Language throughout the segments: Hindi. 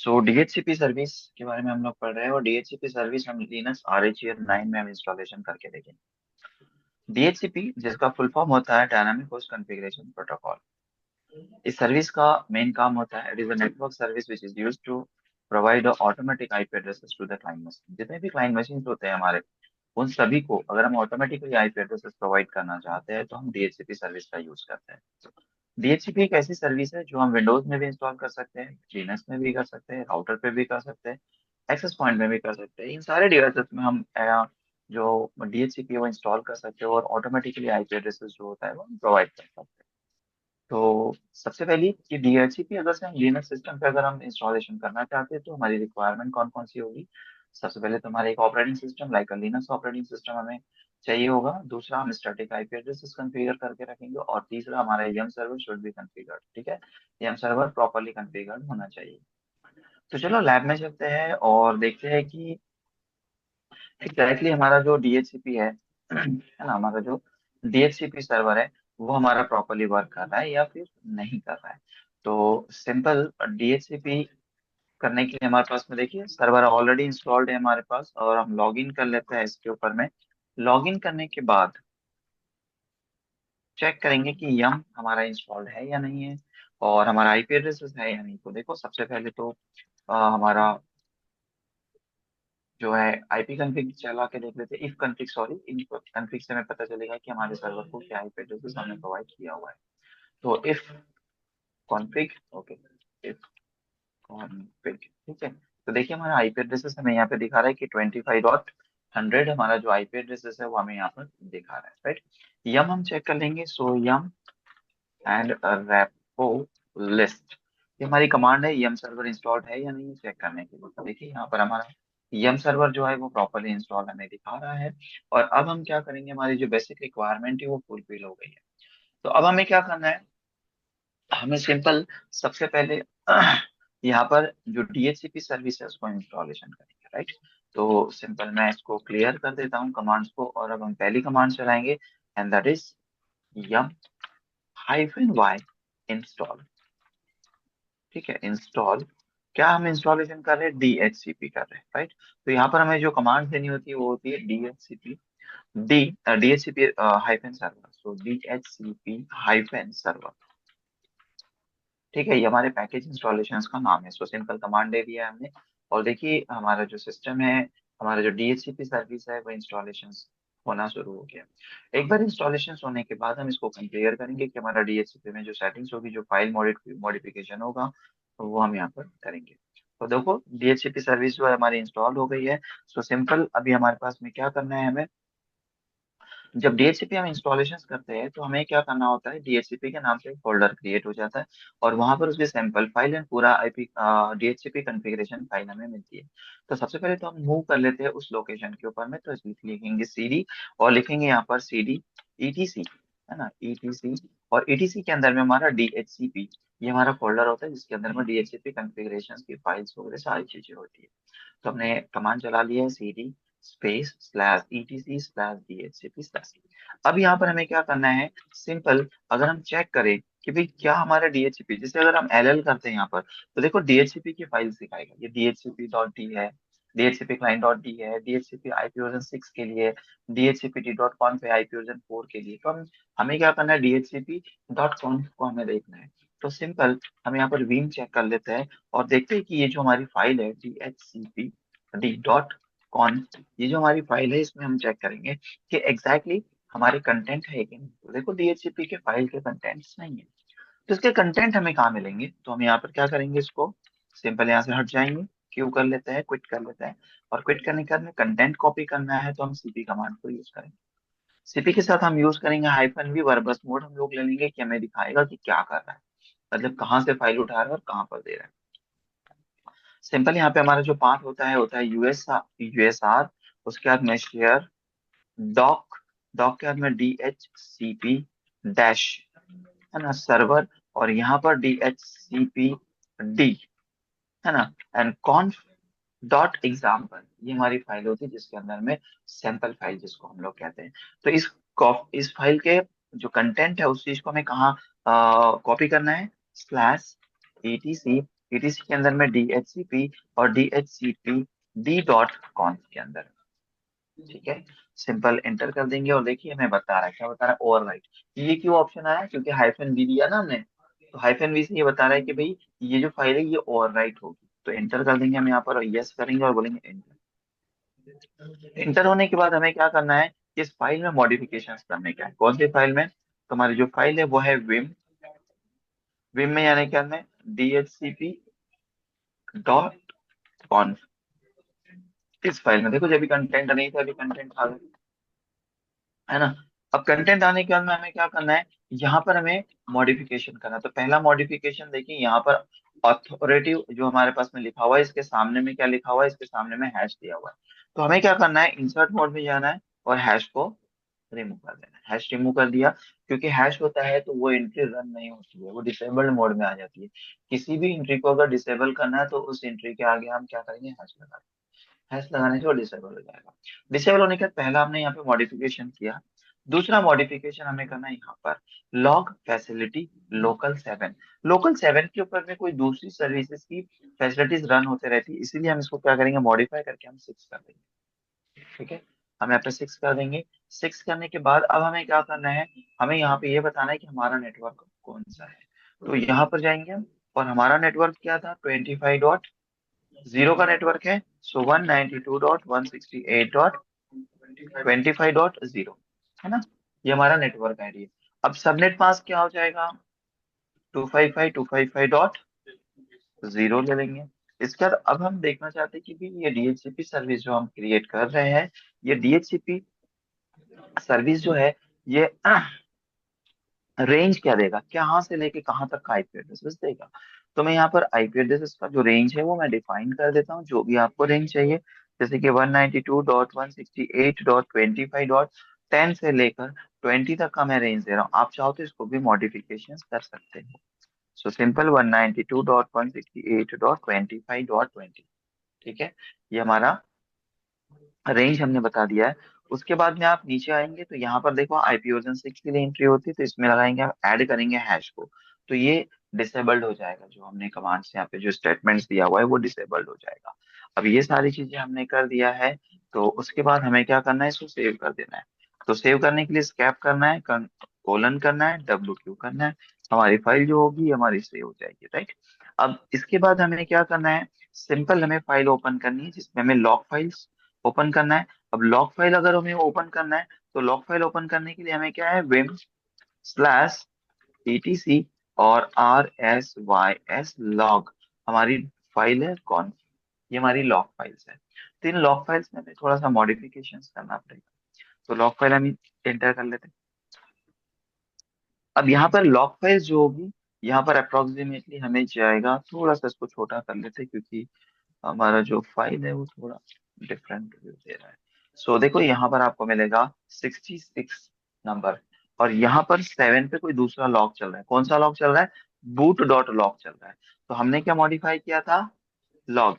सो डीएचसीपी सर्विस के बारे में हम लोग पढ़ रहे हैं और डीएचसीपी सर्विस हम लिनक्स आरएचईआर 9 में हम इंस्टॉलेशन करके देखेंगे। डीएचसीपी जिसका फुल फॉर्म होता है डायनामिक होस्ट कॉन्फ़िगरेशन प्रोटोकॉल। इस सर्विस का मेन काम होता है, it is a network service which is used to provide automatic IP addresses to the client machine. जितने भी क्लाइंट मशीन होते हैं हमारे, उन सभी को अगर हम ऑटोमेटिकली आईपी एड्रेसेस प्रोवाइड करना चाहते हैं तो हम डीएचसीपी सर्विस का यूज करते हैं। डीएचसीपी एक ऐसी सर्विस है जो हम विंडोज में भी इंस्टॉल कर सकते हैं, लिनक्स में भी कर सकते हैं, राउटर पे भी कर सकते हैं, एक्सेस पॉइंट में भी कर सकते हैं। इन सारे डिवाइसेस में हम जो डीएचसीपी है वो इंस्टॉल कर सकते हैं और ऑटोमेटिकली आईपी एड्रेसेस जो होता है वो हम प्रोवाइड कर सकते हैं। तो सबसे पहली कि डीएचसीपी अगर से हम लिनक्स सिस्टम पे अगर हम इंस्टॉलेशन करना चाहते हैं तो हमारी रिक्वायरमेंट कौन कौन सी होगी। सबसे पहले तो हमारा एक operating system like Linux operating system हमें चाहिए होगा। दूसरा, हम स्टैटिक आईपी एड्रेसेस कॉन्फ़िगर करके रखेंगे और तीसरा, हमारा यम सर्वर शुड बी कॉन्फ़िगर्ड। ठीक है, यम सर्वर प्रॉपर्ली कॉन्फ़िगर्ड होना चाहिए। तो चलो लैब में चलते हैं और देखते हैं कि एग्जैक्टली हमारा जो डीएचसीपी है ना, हमारा जो डीएचसीपी सर्वर है वो हमारा प्रॉपर्ली वर्क कर रहा है या फिर नहीं कर रहा है। तो सिंपल डीएचसीपी करने के लिए हमारे पास में देखिए सर्वर ऑलरेडी इंस्टॉल्ड है हमारे पास और हम लॉगिन कर लेते हैं इसके ऊपर में। लॉगिन करने के बाद चेक करेंगे कि यम हमारा इंस्टॉल्ड है या नहीं है और हमारा आईपी एड्रेस है या नहीं। तो देखो सबसे पहले तो हमारा जो है आईपी कॉन्फ़िग चला के देख लेते हैं। If config, sorry, in config से हमें पता चलेगा कि हमारे सर्वर को क्या आईपी एड्रेस हमने प्रोवाइड किया हुआ है। तो if config, okay, if config, ठीक है। तो देखिए हमारा आईपी एड्रेस हमें यहाँ पे दिखा रहा है कि 25.100 हमारा जो आईपी एड्रेस है वो हमें यहाँ पर दिखा रहा है, राइट। यम हम चेक कर लेंगे। सो यम एंड रेपो लिस्ट, ये हमारी कमांड है यम सर्वर इंस्टॉल्ड है या नहीं चेक करने के लिए। तो देखिए यहाँ पर हमारा यम सर्वर जो है वो प्रॉपर्ली इंस्टॉल हमें दिखा रहा है। और अब हम क्या करेंगे, हमारी जो बेसिक रिक्वायरमेंट है वो फुलफिल हो गई है। तो अब हमें क्या करना है, हमें सिंपल सबसे पहले यहाँ पर जो डीएचसीपी सर्विस है उसको इंस्टॉलेशन करेंगे, राइट। तो सिंपल मैं इसको क्लियर कर देता हूँ कमांड्स को और अब हम पहली कमांड चलाएंगे and that is yum hyphen Y install. ठीक है, इंस्टॉल, क्या हम इंस्टॉलेशन कर रहे हैं, डीएचसीपी कर रहे हैं, राइट। तो यहाँ पर हमें जो कमांड देनी होती है वो होती है DHCP D DHCP hyphen server. So DHCP hyphen server, ठीक है, ये हमारे पैकेज इंस्टॉलेशन का नाम है। सो सिंपल कमांड दे दिया है हमने और देखिए हमारा जो सिस्टम है, हमारा जो डीएचसीपी सर्विस है वो इंस्टॉलेशन होना शुरू हो गया। एक बार इंस्टॉलेशन होने के बाद हम इसको कंपेयर करेंगे कि हमारा डीएचसीपी में जो सेटिंग्स होगी, जो फाइल मॉडिफिकेशन होगा, तो वो हम यहाँ पर करेंगे। तो देखो डीएचसीपी सर्विस जो है हमारी इंस्टॉल हो गई है। सो सिंपल अभी हमारे पास में क्या करना है, हमें जब डीएचसीपी हम इंस्टॉलेशन करते हैं तो हमें क्या करना होता है, डीएचसीपी के नाम से एक फोल्डर क्रिएट हो जाता है और वहां पर उसकी सैंपल फाइल एंड पूरा आईपी डीएचसीपी कॉन्फ़िगरेशन फाइल हमें मिलती है। तो सबसे पहले तो हम मूव कर लेते हैं उस लोकेशन के ऊपर में। तो लिखेंगे सीडी और लिखेंगे यहाँ पर सीडी ईटीसी, है ना, ईटीसी। और ईटीसी के अंदर में हमारा डीएचसीपी, ये हमारा फोल्डर होता है जिसके अंदर में डीएचसीपी कॉन्फ़िगरेशन की फाइल्स वगैरह सारी चीजें होती है। तो हमने कमांड चला लिया है CD space slash etc slash DHCP slash. अब यहाँ पर हमें क्या करना है, सिंपल अगर हम चेक करें कि भाई क्या हमारा डीएचसीपी, जैसे अगर हम एलएल करते हैं यहाँ पर तो देखो डीएचसीपी की फाइल दिखाएगा, ये डीएचसीपी डॉट डी है, डीएचसीपी क्लाइंट डॉट डी है, डीएचसीपी आईपी वर्जन 6 के लिए, डीएचसीपी डी डॉट कॉन्फ है आईपी वर्जन 4 के लिए। तो हम हमें क्या करना है, डीएचसीपी डॉट कॉन्फ को हमें देखना है। तो सिंपल हम यहाँ पर वीम चेक कर लेते हैं और देखते हैं कि ये जो हमारी फाइल है डीएचसीपी डी डॉट कॉन्फ, ये जो हमारी फाइल है इसमें हम चेक करेंगे कि एग्जैक्टली हमारे कंटेंट है कि नहीं। तो देखो डीएचसीपी के फाइल के कंटेंट्स नहीं है, तो इसके कंटेंट हमें कहाँ मिलेंगे। तो हम यहाँ पर क्या करेंगे, इसको सिंपल यहाँ से हट जाएंगे, क्यू कर लेते हैं, क्विट कर लेते हैं। और क्विट करने के बाद में कंटेंट कॉपी करना है तो हम सीपी कमांड को यूज करेंगे। सीपी के साथ हम यूज करेंगे हाइफन वी, वर्बस मोड हम लोग ले लेंगे कि हमें दिखाएगा कि क्या कर रहा है, मतलब कहाँ से फाइल उठा रहा है और कहाँ पर दे रहा है। सिंपल यहाँ पे हमारा जो पाथ होता है यूएसआर, उसके बाद में शेयर डॉक, डॉक के बाद में D H C P dash, है ना, सर्वर, और यहाँ पर D H C P D, है ना, एंड कॉन्फ डॉट एग्जाम्पल, ये हमारी फाइल होती है जिसके अंदर में सैंपल फाइल जिसको हम लोग कहते हैं। तो इस फाइल के जो कंटेंट है उस चीज को हमें कहाँ कॉपी करना है, स्लैश एटीसी etc के अंदर में DHCP और DHCP d.conf के अंदर, ठीक है। सिंपल एंटर कर देंगे और देखिए हमें बता रहा है, क्या बता रहा है, ओवरराइट। ये क्यों ऑप्शन आया, क्योंकि हाइफन बी दिया ना हमने, तो हाइफन बी से ये बता रहा है कि भाई ये जो फाइल है ये ओवरराइट होगी। तो एंटर कर देंगे हम यहाँ पर और यस करेंगे और बोलेंगे एंटर। एंटर होने के बाद हमें क्या करना है, इस फाइल में मॉडिफिकेशन करने का है। कौन सी फाइल में, तो हमारी जो फाइल है वो है विम। विम में यानी क्या है, DHCP.conf। इस फाइल में देखो जब भी कंटेंट नहीं था, अभी कंटेंट आ गया, है ना। अब कंटेंट आने के बाद में हमें क्या करना है, यहाँ पर हमें मॉडिफिकेशन करना है। तो पहला मॉडिफिकेशन देखिए यहाँ पर अथॉरिटी जो हमारे पास में लिखा हुआ है, इसके सामने में क्या लिखा हुआ है, इसके सामने में हैश दिया हुआ है। तो हमें क्या करना है, इंसर्ट मोड में जाना है और हैश को रिमूव कर देना है। हैश रिमूव कर दिया, क्योंकि हैश होता है तो वो एंट्री रन नहीं होती है, वो डिसेबल्ड मोड में आ जाती है। किसी भी एंट्री को अगर डिसेबल करना है तो उस एंट्री के आगे हम क्या करेंगे, हैश लगा देंगे। हैश लगाने से वो डिसेबल हो जाएगा। डिसेबल होने के बाद पहला हमने यहाँ पे मॉडिफिकेशन किया। दूसरा मॉडिफिकेशन हमें करना है यहाँ पर, लॉग फैसिलिटी लोकल 7। लोकल 7 के ऊपर में कोई दूसरी सर्विसेज की फैसिलिटीज रन होते रहती है, इसीलिए हम इसको क्या करेंगे, मॉडिफाई करके हम 6 कर देंगे, ठीक है। हम यहाँ पे 6 कर देंगे। 6 करने के बाद अब हमें क्या करना है, हमें यहाँ पे ये बताना है कि हमारा नेटवर्क कौन सा है। तो यहाँ पर जाएंगे हम, और हमारा नेटवर्क क्या था, 25.0 का नेटवर्क है। सो 192.168.25.0, है ना। ये हमारा नेटवर्क आईडी है। अब सबनेट मास्क क्या हो जाएगा, 255.255.0 ले लेंगे। इसके बाद अब हम देखना चाहते हैं कि भी ये DHCP सर्विस जो हम क्रिएट कर रहे हैं, ये DHCP सर्विस जो है ये रेंज क्या देगा, कहाँ से लेके कहाँ तक का आईपी एड्रेस देगा। तो मैं यहाँ पर आईपी एड्रेस का जो रेंज है वो मैं डिफाइन कर देता हूँ, जो भी आपको रेंज चाहिए। जैसे कि 192.168.25.10 से लेकर 20 तक का मैं रेंज दे रहा हूँ। आप चाहो तो इसको भी मॉडिफिकेशन कर सकते हो। सो सिंपल 192.168.25.20, ठीक है। ये हमारा रेंज हमने बता दिया है। उसके बाद में आप नीचे आएंगे तो यहाँ पर देखो आईपी वर्जन 6 के लिए एंट्री होती है, तो इसमें लगाएंगे, आप ऐड करेंगे हैश को। तो ये डिसेबल्ड हो जाएगा, जो हमने कमांड्स यहाँ पे जो स्टेटमेंट्स दिया हुआ है वो डिसेबल्ड हो जाएगा। अब ये सारी चीजें हमने कर दिया है, तो उसके बाद हमें क्या करना है, इसको सेव कर देना है। तो सेव करने के लिए स्कैप करना है, कोलन करना है, WQ करना है। हमारी फाइल जो होगी हमारी सेव हो जाएगी, राइट। अब इसके बाद हमें क्या करना है, सिंपल हमें फाइल ओपन करनी है जिसमें हमें लॉग फाइल्स ओपन करना है। अब लॉग फाइल अगर हमें ओपन करना है, तो लॉग फाइल ओपन करने के लिए हमें क्या है, विम स्लैश etc और RSYS लॉग, हमारी फाइल है कौन, ये हमारी लॉग फाइल्स है। तो इन लॉग फाइल्स में हमें थोड़ा सा मॉडिफिकेशन करना पड़ेगा। तो लॉग फाइल हम एंटर कर लेते हैं। अब यहाँ पर लॉग फाइल्स जो होगी, यहाँ पर अप्रोक्सीमेटली हमें जाएगा, थोड़ा सा इसको छोटा कर लेते हैं क्योंकि हमारा जो फाइल है वो थोड़ा डिफरेंट व्यू दे रहा है। सो देखो यहाँ पर आपको मिलेगा 66 नंबर, और यहाँ पर 7 पे कोई दूसरा लॉक चल रहा है। कौन सा लॉक चल रहा है, बूट डॉट लॉक चल रहा है। तो हमने क्या मॉडिफाई किया था, लॉग,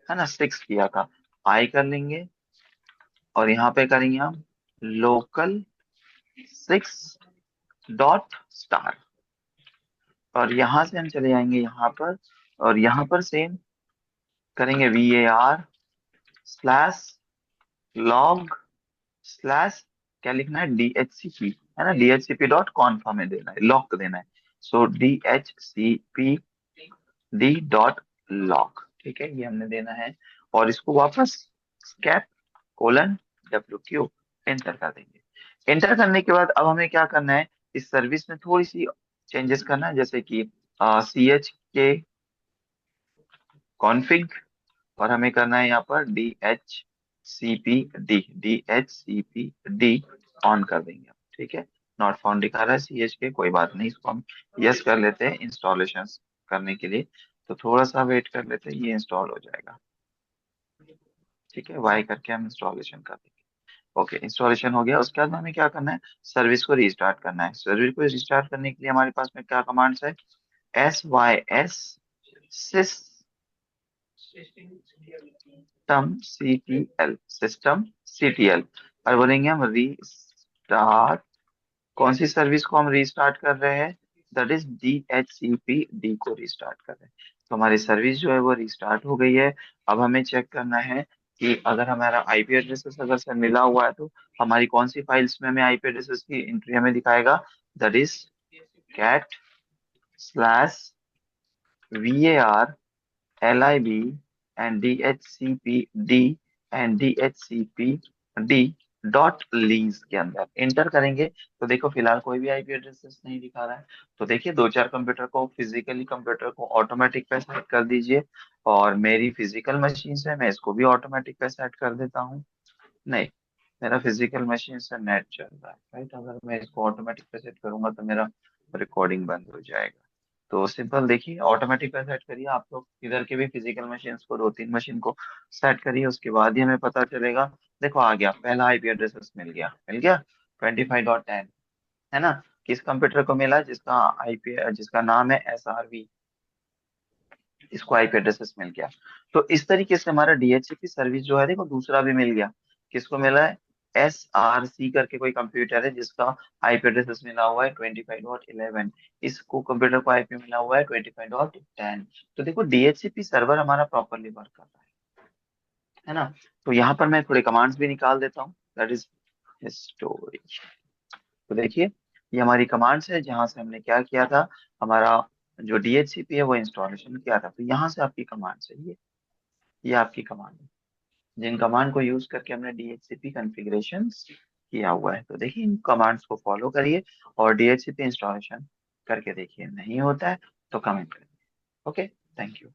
है ना, 6 किया था। आई कर लेंगे और यहाँ पे करेंगे हम local 6 डॉट स्टार, और यहाँ से हम चले जाएंगे यहाँ पर, और यहाँ पर सेम करेंगे VAR स्लैश लॉग स्लैश, क्या लिखना है, DHCP, है ना, DHCP.conf हमें देना है, लॉक देना है। सो DHCP D.log, ठीक है, ये हमने देना है। और इसको वापस कैप कोलन WQ एंटर कर देंगे। एंटर करने के बाद अब हमें क्या करना है, इस सर्विस में थोड़ी सी चेंजेस करना है, जैसे कि CH के कॉन्फ़िग, और हमें करना है यहाँ पर DHCP D ऑन कर देंगे, ठीक है। नॉट फाउंड दिखा रहा है CH के, कोई बात नहीं, इसको हम यस कर लेते हैं इंस्टॉलेशन करने के लिए। तो थोड़ा सा वेट कर लेते हैं, ये इंस्टॉल हो जाएगा, ठीक है। वाई करके हम इंस्टॉलेशन कर देंगे। ओके, इंस्टॉलेशन हो गया। उसके बाद हमें क्या करना है, सर्विस को रीस्टार्ट करना है। सर्विस को रीस्टार्ट करने के लिए हमारे पास में क्या कमांड्स है, SYS sys सिस्टम CTL और बोलेंगे हम रीस्टार्ट। कौन सी सर्विस को हम रीस्टार्ट कर रहे हैं, दैट इज DHCP D को रिस्टार्ट कर रहे हैं। तो हमारी सर्विस जो है वो रिस्टार्ट हो गई है। अब हमें चेक करना है कि अगर हमारा आईपी एड्रेसेस अगर से मिला हुआ है तो हमारी कौन सी फाइल्स में हमें आईपी एड्रेसेस की एंट्री हमें दिखाएगा। That is cat/var/lib and DHCPD and DHCPD dot lease के अंदर इंटर करेंगे। तो देखो फिलहाल कोई भी आईपी एड्रेसेस नहीं दिखा रहा है। तो देखिए दो चार कंप्यूटर को फिजिकली कंप्यूटर को ऑटोमेटिक पे सेट कर दीजिए। और मेरी फिजिकल मशीन है मैं इसको भी ऑटोमेटिक पे सेट कर देता हूँ। नहीं, मेरा फिजिकल मशीन से नेट चल रहा है राइट। अगर मैं इसको ऑटोमेटिक पे सेट करूंगा तो मेरा रिकॉर्डिंग बंद हो जाएगा। तो सिंपल देखिए ऑटोमेटिक पे सेट करिए आप लोग इधर के भी फिजिकल मशीन को दो तीन मशीन को सेट करिए उसके बाद ही हमें पता चलेगा। देखो आ गया पहला आईपी एड्रेस मिल गया 25.10 है ना। किस कंप्यूटर को मिला जिसका आईपी जिसका नाम है SRV, इसको आईपी एड्रेसेस मिल गया। तो इस तरीके से हमारा DHCP सर्विस जो है देखो दूसरा भी मिल गया। किसको मिला है SRC करके कोई कंप्यूटर है जिसका आईपी एड्रेसेस मिला हुआ है 25.11। इसको कंप्यूटर को आईपी मिला हुआ है 25.10। तो देखो DHCP सर्वर हमारा प्रॉपरली वर्क कर रहा है ना। तो यहाँ पर मैं थोड़े कमांड्स भी निकाल देता हूँ दैट इज हिस्टोरी। तो देखिए ये हमारी कमांड्स है जहां से हमने क्या किया था, हमारा जो DHCP है वो इंस्टॉलेशन किया था। तो यहाँ से आपकी कमांड है ये आपकी कमांड है जिन कमांड को यूज करके हमने DHCP कॉन्फ़िगरेशन किया हुआ है। तो देखिए इन कमांड्स को फॉलो करिए और DHCP इंस्टॉलेशन करके देखिए। नहीं होता है तो कमेंट करिए। Okay, thank you.